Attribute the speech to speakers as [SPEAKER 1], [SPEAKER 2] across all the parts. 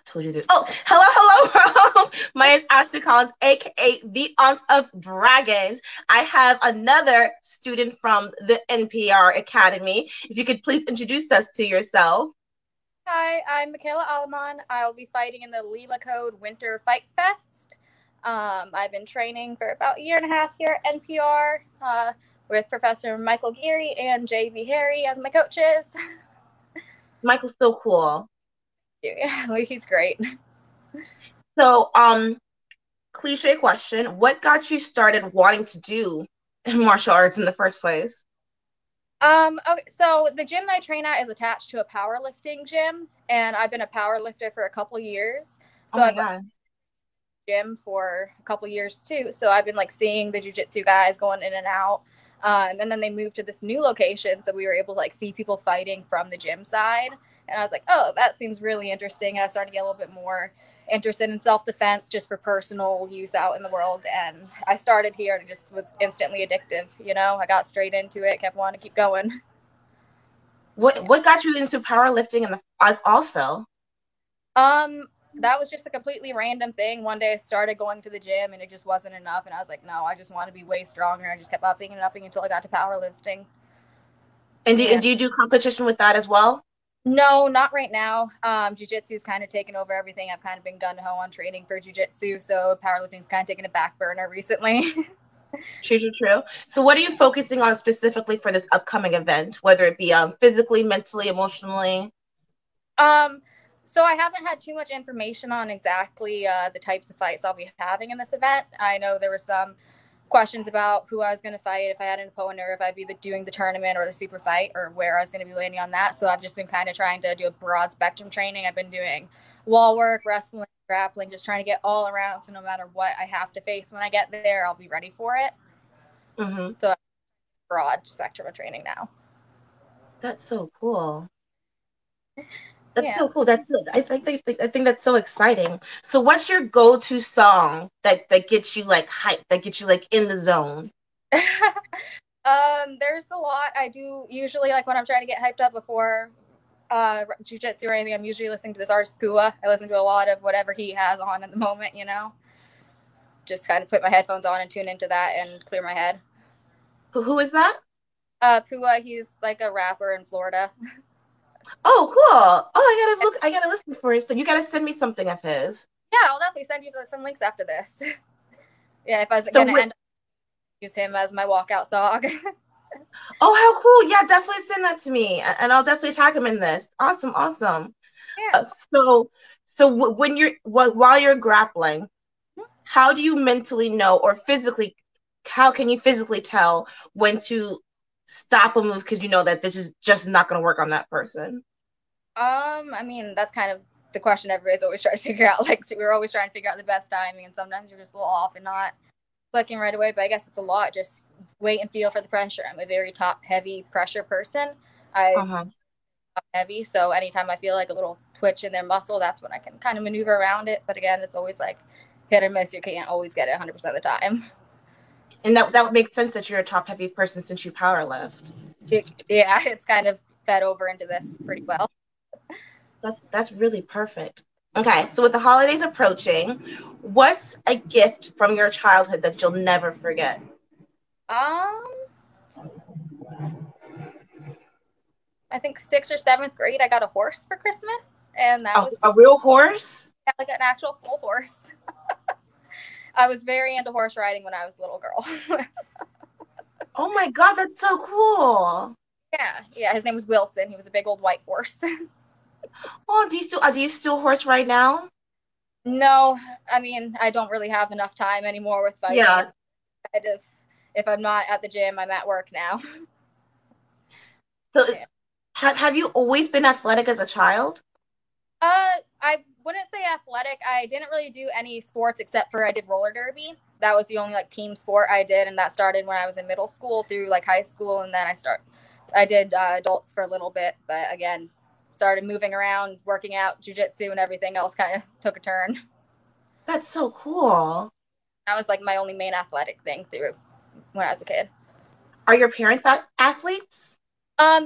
[SPEAKER 1] told you this. Oh, hello, world. My name is Ashley Collins, aka the Aunt of Dragons. I have another student from the NPR Academy. If you could please introduce us to yourself.
[SPEAKER 2] Hi, I'm Makayla Aleman. I'll be fighting in the LeLeo Code Winter Fight Fest. I've been training for about a year and a half here at NPR with Professor Michael Geary and JV Harry as my coaches.
[SPEAKER 1] Michael's so cool.
[SPEAKER 2] Yeah, he's great.
[SPEAKER 1] So, cliche question: what got you started wanting to do martial arts in the first place?
[SPEAKER 2] Okay, so the gym that I train at is attached to a powerlifting gym, and I've been a powerlifter for a couple years.
[SPEAKER 1] Oh
[SPEAKER 2] So
[SPEAKER 1] my
[SPEAKER 2] I've
[SPEAKER 1] God.
[SPEAKER 2] gym for a couple years too. So I've been like seeing the jujitsu guys going in and out. And then they moved to this new location, so we were able to like see people fighting from the gym side. And I was like, oh, that seems really interesting. And I started to get a little bit more interested in self-defense just for personal use out in the world. And I started here and it just was instantly addictive. I got straight into it, kept wanting to keep going.
[SPEAKER 1] What got you into powerlifting and the as also?
[SPEAKER 2] Um, that was just a completely random thing. One day I started going to the gym and it just wasn't enough. And I was like, no, I just want to be way stronger. I just kept upping and upping until I got to powerlifting.
[SPEAKER 1] And
[SPEAKER 2] And
[SPEAKER 1] do you do competition with that as well?
[SPEAKER 2] no, not right now. Jiu-jitsu's kind of taken over everything. I've kind of been gun-ho on training for jiu-jitsu. So powerlifting's kind of taken a back burner recently.
[SPEAKER 1] True, true, true. So what are you focusing on specifically for this upcoming event, whether it be physically, mentally, emotionally?
[SPEAKER 2] Um, so I haven't had too much information on exactly the types of fights I'll be having in this event. I know there were some questions about who I was going to fight, if I had an opponent, or if I'd be doing the tournament or the super fight, or where I was going to be landing on that. So I've just been kind of trying to do a broad spectrum training. I've been doing wall work, wrestling, grappling, just trying to get all around. So no matter what I have to face when I get there, I'll be ready for it.
[SPEAKER 1] Mm-hmm.
[SPEAKER 2] So broad spectrum of training now.
[SPEAKER 1] That's so cool. That's
[SPEAKER 2] Yeah.
[SPEAKER 1] so cool. I think that's so exciting. So what's your go-to song that gets you like hyped, that gets you like in the zone?
[SPEAKER 2] There's a lot I do usually like when I'm trying to get hyped up before jiu-jitsu or anything. I'm usually listening to this artist Pua. I listen to a lot of whatever he has on at the moment. Just kind of put my headphones on and tune into that and clear my head.
[SPEAKER 1] Who is that?
[SPEAKER 2] Pua, he's like a rapper in Florida.
[SPEAKER 1] Oh, cool. Oh, I gotta listen for it. So you gotta send me something of his.
[SPEAKER 2] Yeah, I'll definitely send you some links after this. Yeah, if I was
[SPEAKER 1] So
[SPEAKER 2] gonna
[SPEAKER 1] what,
[SPEAKER 2] end up use him as my walkout song.
[SPEAKER 1] oh, how cool. Yeah, definitely send that to me. And I'll definitely tag him in this. Awesome, awesome.
[SPEAKER 2] Yeah.
[SPEAKER 1] So when while you're grappling, how do you mentally know or physically, how can you physically tell when to stop a move because you know that this is just not going to work on that person?
[SPEAKER 2] I mean, that's kind of the question everybody's always trying to figure out. Like, we're always trying to figure out the best timing, and sometimes you're just a little off and not clicking right away. But I guess it's a lot. Just wait and feel for the pressure. I'm a very top heavy pressure person. I
[SPEAKER 1] Uh-huh.
[SPEAKER 2] top heavy, so anytime I feel like a little twitch in their muscle, that's when I can kind of maneuver around it. But again, it's always like hit or miss. You can't always get it 100% of the time.
[SPEAKER 1] And that would make sense that you're a top heavy person since you power lift.
[SPEAKER 2] Yeah, it's kind of fed over into this pretty well.
[SPEAKER 1] That's really perfect. Okay, so with the holidays approaching, what's a gift from your childhood that you'll never forget?
[SPEAKER 2] Um, I think sixth or seventh grade, I got a horse for Christmas, and that was
[SPEAKER 1] A real horse?
[SPEAKER 2] like an actual full horse. I was very into horse riding when I was a little girl.
[SPEAKER 1] Oh my God, that's so cool.
[SPEAKER 2] Yeah. His name was Wilson. He was a big old white horse.
[SPEAKER 1] Oh, do you still horse right now?
[SPEAKER 2] No, I mean I don't really have enough time anymore with fighting.
[SPEAKER 1] Yeah.
[SPEAKER 2] It's kind of if I'm not at the gym, I'm at work now.
[SPEAKER 1] So
[SPEAKER 2] Yeah.
[SPEAKER 1] have you always been athletic as a child?
[SPEAKER 2] I wouldn't say athletic. I didn't really do any sports except for I did roller derby. That was the only like team sport I did, and that started when I was in middle school through like high school, and then I did adults for a little bit, but again, started moving around, working out, jujitsu, and everything else kind of took a turn.
[SPEAKER 1] That's so cool.
[SPEAKER 2] That was like my only main athletic thing through when I was a kid.
[SPEAKER 1] Are your parents athletes?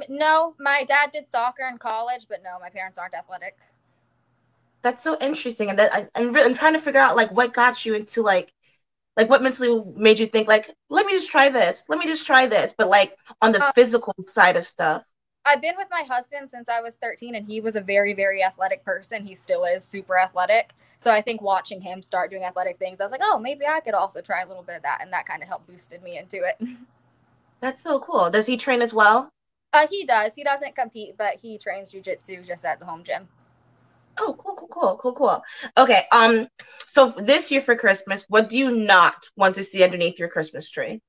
[SPEAKER 2] No, my dad did soccer in college, but no, my parents aren't athletic.
[SPEAKER 1] That's so interesting, and that I'm trying to figure out like what got you into like what mentally made you think like let me just try this, let me just try this, but like on the
[SPEAKER 2] Uh,
[SPEAKER 1] physical side of stuff.
[SPEAKER 2] I've been with my husband since I was 13, and he was a very, very athletic person. He still is super athletic. So I think watching him start doing athletic things, I was like, oh, maybe I could also try a little bit of that, and that kind of helped boosted me into it.
[SPEAKER 1] That's so cool. Does he train as well?
[SPEAKER 2] He does. He doesn't compete, but he trains jujitsu just at the home gym.
[SPEAKER 1] Oh, cool, cool, cool, cool, cool. Okay, so this year for Christmas, what do you not want to see underneath your Christmas tree?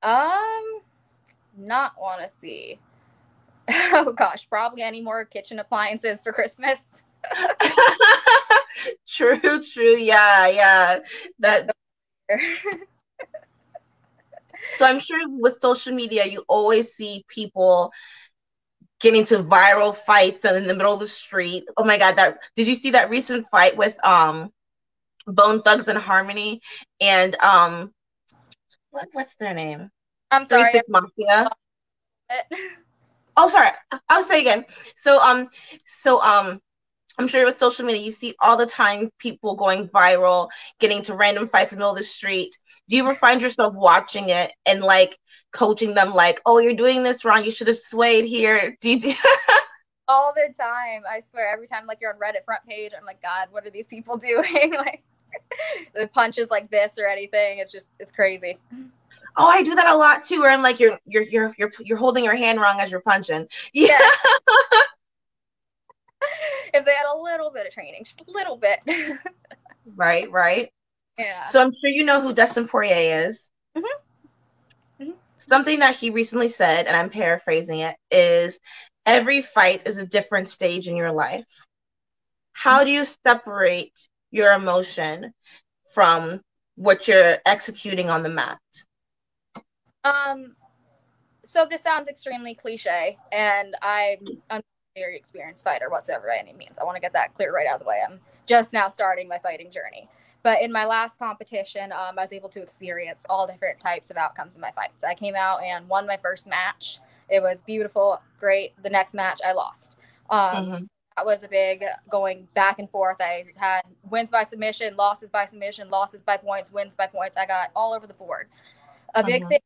[SPEAKER 2] Um, Not want to see. Oh gosh, probably any more kitchen appliances for Christmas.
[SPEAKER 1] True, true. Yeah, yeah. That so I'm sure with social media you always see people getting to viral fights in the middle of the street. Oh my God, that did you see that recent fight with Bone Thugs and Harmony and what's their name?
[SPEAKER 2] I'm
[SPEAKER 1] Three
[SPEAKER 2] sorry.
[SPEAKER 1] Six Mafia. Oh, sorry. I'll say again. So I'm sure with social media, you see all the time people going viral, getting to random fights in the middle of the street. Do you ever find yourself watching it and like coaching them, like, "Oh, you're doing this wrong. You should have swayed here." Do you do?
[SPEAKER 2] All the time. I swear, every time like you're on Reddit front page, I'm like, God, what are these people doing? Like the punches like this or anything. It's crazy.
[SPEAKER 1] Oh, I do that a lot too. Where I'm like, you're holding your hand wrong as you're punching. Yeah.
[SPEAKER 2] Yeah. If they had a little bit of training, just a little bit.
[SPEAKER 1] Right, right.
[SPEAKER 2] Yeah.
[SPEAKER 1] So I'm sure you know who Dustin Poirier is.
[SPEAKER 2] Mm-hmm. Mm-hmm.
[SPEAKER 1] Something that he recently said, and I'm paraphrasing it, is every fight is a different stage in your life. How do you separate your emotion from what you're executing on the mat?
[SPEAKER 2] Um, so this sounds extremely cliche, and I'm a very experienced fighter whatsoever by any means. I want to get that clear right out of the way. I'm just now starting my fighting journey. But in my last competition, I was able to experience all different types of outcomes in my fights. I came out and won my first match. It was beautiful, great. The next match, I lost.
[SPEAKER 1] Mm-hmm.
[SPEAKER 2] That was a big going back and forth. I had wins by submission, losses by submission, losses by points, wins by points. I got all over the board. A big
[SPEAKER 1] Mm-hmm.
[SPEAKER 2] thing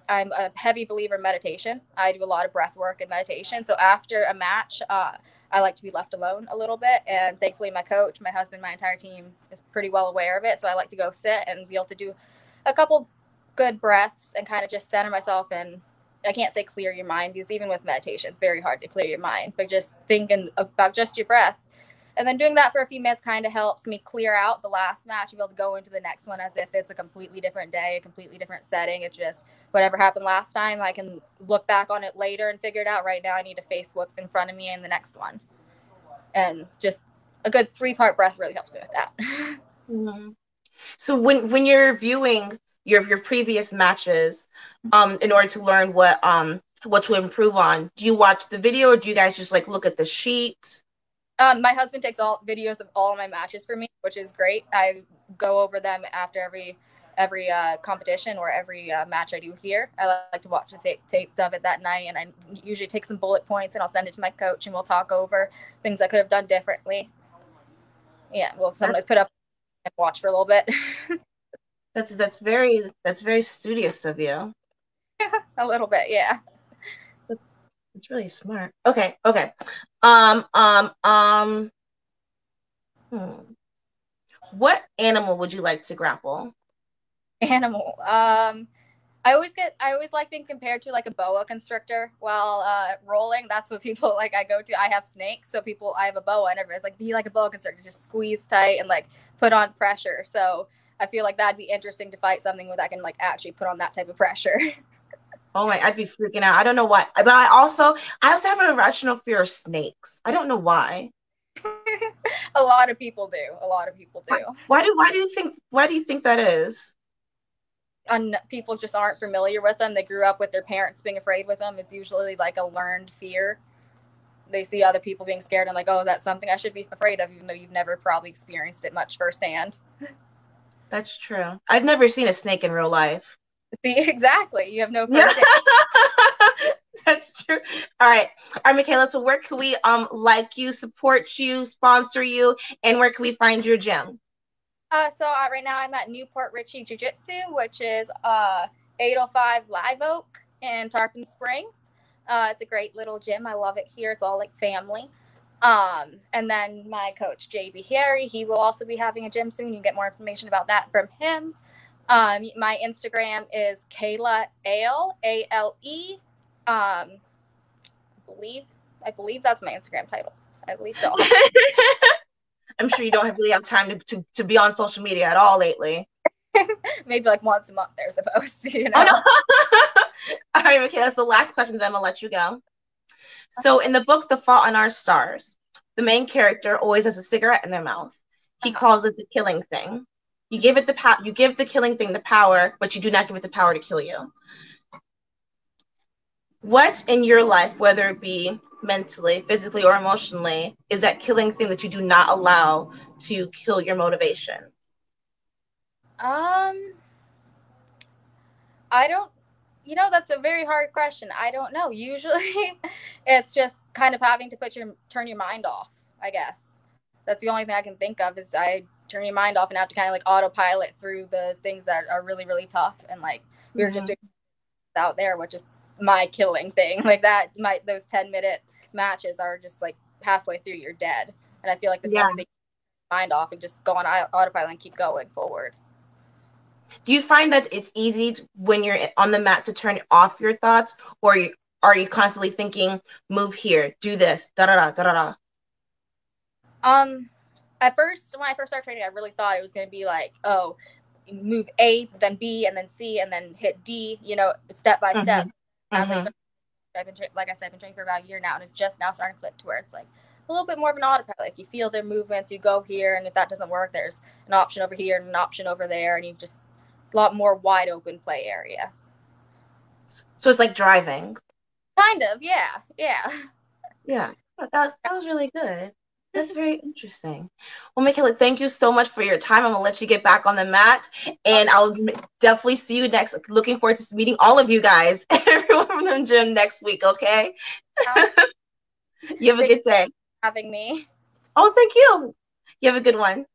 [SPEAKER 2] I'm a heavy believer in meditation. I do a lot of breath work and meditation. So after a match, I like to be left alone a little bit. And thankfully, my coach, my husband, my entire team is pretty well aware of it. So I like to go sit and be able to do a couple good breaths and kind of just center myself. And I can't say clear your mind because even with meditation, it's very hard to clear your mind. But just thinking about just your breath and then doing that for a few minutes kind of helps me clear out the last match and be able to go into the next one as if it's a completely different day, a completely different setting. It's just whatever happened last time, I can look back on it later and figure it out. Right now, I need to face what's in front of me in the next one. And just a good 3-part breath really helps me with that.
[SPEAKER 1] Mm-hmm. So when you're viewing your previous matches, in order to learn what to improve on, do you watch the video or do you guys just like look at the sheet?
[SPEAKER 2] My husband takes all videos of all of my matches for me, which is great. I go over them after every competition or every match I do here. I like to watch the tapes of it that night, and I usually take some bullet points and I'll send it to my coach, and we'll talk over things I could have done differently. Yeah, we'll sometimes put up and watch for a little bit.
[SPEAKER 1] That's very studious of you.
[SPEAKER 2] A little bit, yeah.
[SPEAKER 1] It's really smart. Okay, okay. Um, um, um, hmm. What animal would you like to grapple?
[SPEAKER 2] Animal. I always like being compared to like a boa constrictor while rolling. That's what people like I go to. I have snakes, so I have a boa, and everybody's like, be like a boa constrictor, just squeeze tight and like put on pressure. So I feel like that'd be interesting to fight something where I can like actually put on that type of pressure.
[SPEAKER 1] Oh my, I'd be freaking out. I don't know why, but I also have an irrational fear of snakes. I don't know why.
[SPEAKER 2] A lot of people do. A lot of people do.
[SPEAKER 1] Why do you think that is?
[SPEAKER 2] And people just aren't familiar with them. They grew up with their parents being afraid with them. It's usually like a learned fear. They see other people being scared and like, oh, that's something I should be afraid of, even though you've never probably experienced it much firsthand.
[SPEAKER 1] That's true. I've never seen a snake in real life.
[SPEAKER 2] See, exactly. You have no
[SPEAKER 1] Yeah.
[SPEAKER 2] first.
[SPEAKER 1] That's true. All right. All right, Makayla. So where can we like you, support you, sponsor you, and where can we find your gym?
[SPEAKER 2] Right now I'm at Newport Richey Jiu-Jitsu, which is 805 Live Oak in Tarpon Springs. It's a great little gym. I love it here. It's all like family. And then my coach JB Harry, he will also be having a gym soon. You can get more information about that from him. My Instagram is Kayla Ale, ALE. I believe that's my Instagram title. I believe so.
[SPEAKER 1] I'm sure you don't really have time to be on social media at all lately.
[SPEAKER 2] Maybe like once a month there's a post, you know.
[SPEAKER 1] Oh, no. All right, Makayla. So last question, then I'm gonna let you go. So in the book, The Fault in Our Stars, the main character always has a cigarette in their mouth. He calls it the killing thing. You give the killing thing the power, but you do not give it the power to kill you. What in your life, whether it be mentally, physically, or emotionally, is that killing thing that you do not allow to kill your motivation?
[SPEAKER 2] I don't, that's a very hard question. I don't know. Usually it's just kind of having to turn your mind off, I guess. That's the only thing I can think of is I turn your mind off and have to kind of like autopilot through the things that are really, really tough. And like, we were just doing out there, which is my killing thing. Like those 10-minute matches are just like halfway through, you're dead. And I feel like the only thing, mind off and just go on autopilot and keep going forward.
[SPEAKER 1] Do you find that it's easy when you're on the mat to turn off your thoughts, or are you constantly thinking, move here, do this, da da da da da da?
[SPEAKER 2] At first, when I first started training, I really thought it was going to be like, oh, move A, then B, and then C, and then hit D, step by step. As I started, I've been training for about a year now, and it's just now starting to click to where it's like a little bit more of an autopilot. Like you feel their movements, you go here, and if that doesn't work, there's an option over here and an option over there, and you just a lot more wide open play area.
[SPEAKER 1] So it's like driving.
[SPEAKER 2] Kind of, yeah.
[SPEAKER 1] Yeah, that was really good. That's very interesting. Well, Makayla, thank you so much for your time. I'm gonna let you get back on the mat, and I'll definitely see you next. Looking forward to meeting all of you guys, everyone from the gym next week. Okay. You have a good day.
[SPEAKER 2] Having me.
[SPEAKER 1] Oh, thank you. You have a good one.